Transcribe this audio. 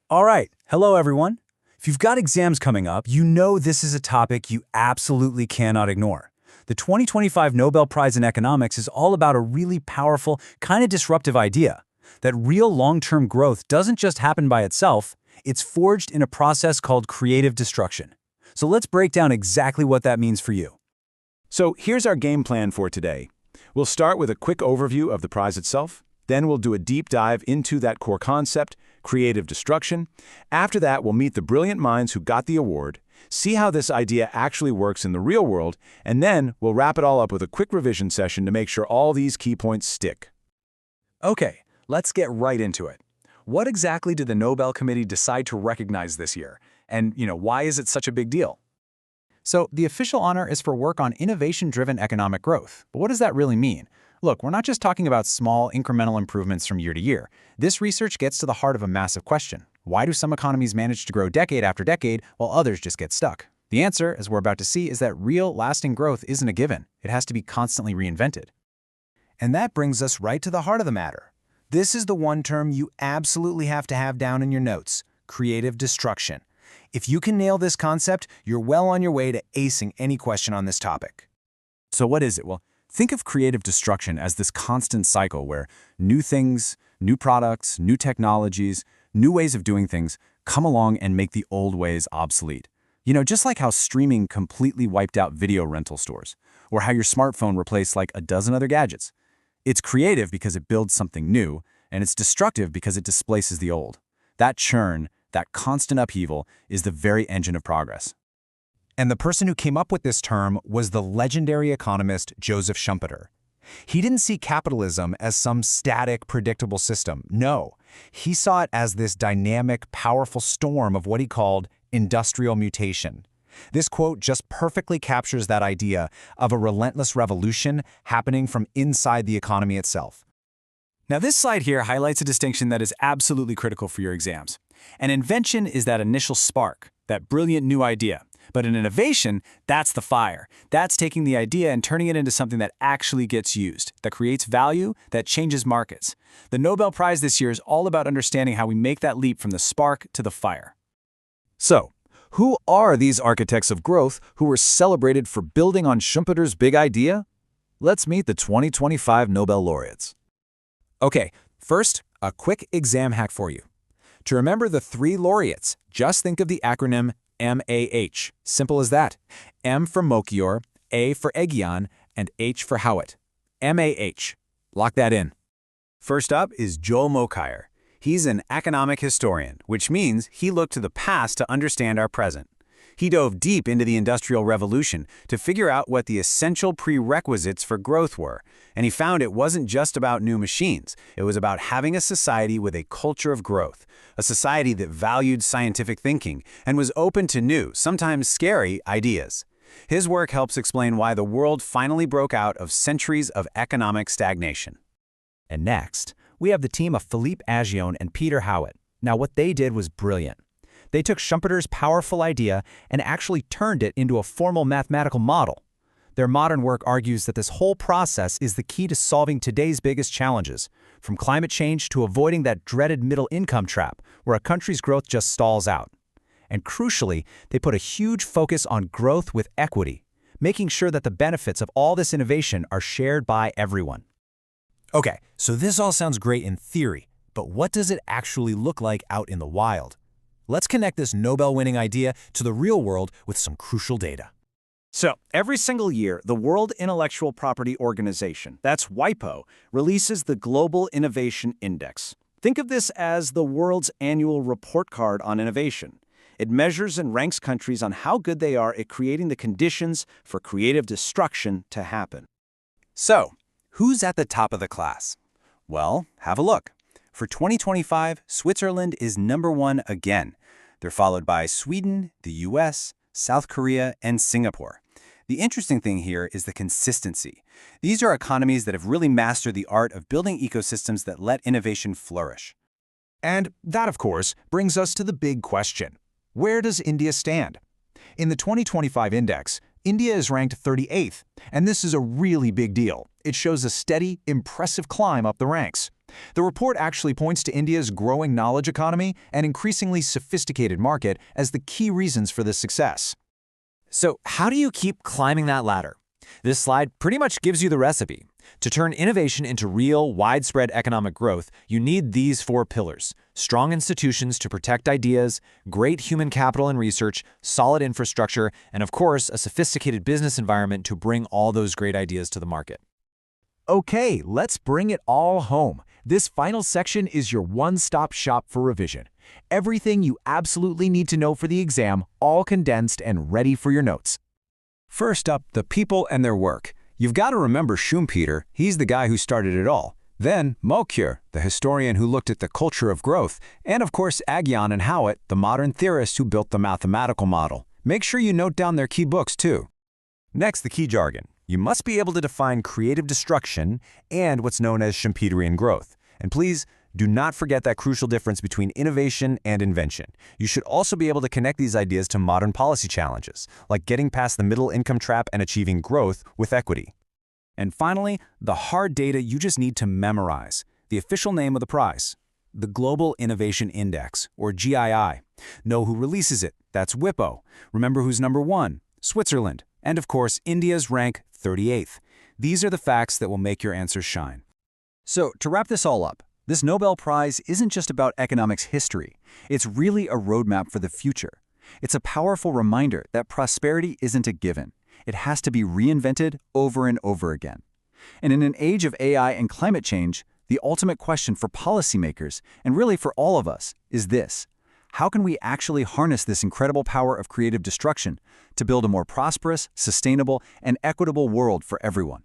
All right, hello everyone. If you've got exams coming up, you know this is a topic you absolutely cannot ignore. The 2025 Nobel Prize in Economics is all about a really powerful, kind of disruptive idea that real long-term growth doesn't just happen by itself, it's forged in a process called creative destruction. So let's break down exactly what that means for you. So here's our game plan for today. We'll start with a quick overview of the prize itself. Then we'll do a deep dive into that core concept, creative destruction. After that, we'll meet the brilliant minds who got the award, see how this idea actually works in the real world, and then we'll wrap it all up with a quick revision session to make sure all these key points stick. Okay, let's get right into it. What exactly did the Nobel Committee decide to recognize this year? And, why is it such a big deal? So the official honor is for work on innovation-driven economic growth. But what does that really mean? Look, we're not just talking about small, incremental improvements from year to year. This research gets to the heart of a massive question. Why do some economies manage to grow decade after decade while others just get stuck? The answer, as we're about to see, is that real, lasting growth isn't a given. It has to be constantly reinvented. And that brings us right to the heart of the matter. This is the one term you absolutely have to have down in your notes: creative destruction. If you can nail this concept, you're well on your way to acing any question on this topic. So what is it? Well, think of creative destruction as this constant cycle where new things, new products, new technologies, new ways of doing things come along and make the old ways obsolete. Just like how streaming completely wiped out video rental stores, or how your smartphone replaced like a dozen other gadgets. It's creative because it builds something new, and it's destructive because it displaces the old. That churn, that constant upheaval, is the very engine of progress. And the person who came up with this term was the legendary economist Joseph Schumpeter. He didn't see capitalism as some static, predictable system. No, he saw it as this dynamic, powerful storm of what he called industrial mutation. This quote just perfectly captures that idea of a relentless revolution happening from inside the economy itself. Now this slide here highlights a distinction that is absolutely critical for your exams. An invention is that initial spark, that brilliant new idea. But an innovation, that's the fire. That's taking the idea and turning it into something that actually gets used, that creates value, that changes markets. The Nobel Prize this year is all about understanding how we make that leap from the spark to the fire. So, who are these architects of growth who were celebrated for building on Schumpeter's big idea? Let's meet the 2025 Nobel laureates. Okay, first, a quick exam hack for you. To remember the three laureates, just think of the acronym MAH. Simple as that. M for Mochior, A for Egion, and H for Howitt. MAH. Lock that in. First up is Joel Mokyr. He's an economic historian, which means he looked to the past to understand our present. He dove deep into the Industrial Revolution to figure out what the essential prerequisites for growth were, and he found it wasn't just about new machines. It was about having a society with a culture of growth, a society that valued scientific thinking and was open to new, sometimes scary, ideas. His work helps explain why the world finally broke out of centuries of economic stagnation. And next, we have the team of Philippe Aghion and Peter Howitt. Now, what they did was brilliant. They took Schumpeter's powerful idea and actually turned it into a formal mathematical model. Their modern work argues that this whole process is the key to solving today's biggest challenges, from climate change to avoiding that dreaded middle income trap where a country's growth just stalls out. And crucially, they put a huge focus on growth with equity, making sure that the benefits of all this innovation are shared by everyone. Okay, so this all sounds great in theory, but what does it actually look like out in the wild? Let's connect this Nobel-winning idea to the real world with some crucial data. So, every single year, the World Intellectual Property Organization, that's WIPO, releases the Global Innovation Index. Think of this as the world's annual report card on innovation. It measures and ranks countries on how good they are at creating the conditions for creative destruction to happen. So, who's at the top of the class? Well, have a look. For 2025, Switzerland is #1 again. They're followed by Sweden, the US, South Korea, and Singapore. The interesting thing here is the consistency. These are economies that have really mastered the art of building ecosystems that let innovation flourish. And that, of course, brings us to the big question. Where does India stand? In the 2025 index, India is ranked 38th, and this is a really big deal. It shows a steady, impressive climb up the ranks. The report actually points to India's growing knowledge economy and increasingly sophisticated market as the key reasons for this success. So how do you keep climbing that ladder? This slide pretty much gives you the recipe. To turn innovation into real, widespread economic growth, you need these 4 pillars: strong institutions to protect ideas, great human capital and research, solid infrastructure, and of course, a sophisticated business environment to bring all those great ideas to the market. Okay, let's bring it all home. This final section is your one-stop shop for revision. Everything you absolutely need to know for the exam, all condensed and ready for your notes. First up, the people and their work. You've got to remember Schumpeter, he's the guy who started it all. Then Mokyr, the historian who looked at the culture of growth. And of course Aghion and Howitt, the modern theorists who built the mathematical model. Make sure you note down their key books too. Next, the key jargon. You must be able to define creative destruction and what's known as Schumpeterian growth. And please, do not forget that crucial difference between innovation and invention. You should also be able to connect these ideas to modern policy challenges, like getting past the middle income trap and achieving growth with equity. And finally, the hard data you just need to memorize. The official name of the prize, the Global Innovation Index, or GII. Know who releases it. That's WIPO. Remember who's number 1, Switzerland. And of course, India's rank 38th. These are the facts that will make your answers shine. So, to wrap this all up, this Nobel Prize isn't just about economics history. It's really a roadmap for the future. It's a powerful reminder that prosperity isn't a given. It has to be reinvented over and over again. And in an age of AI and climate change, the ultimate question for policymakers, and really for all of us, is this: how can we actually harness this incredible power of creative destruction to build a more prosperous, sustainable, and equitable world for everyone?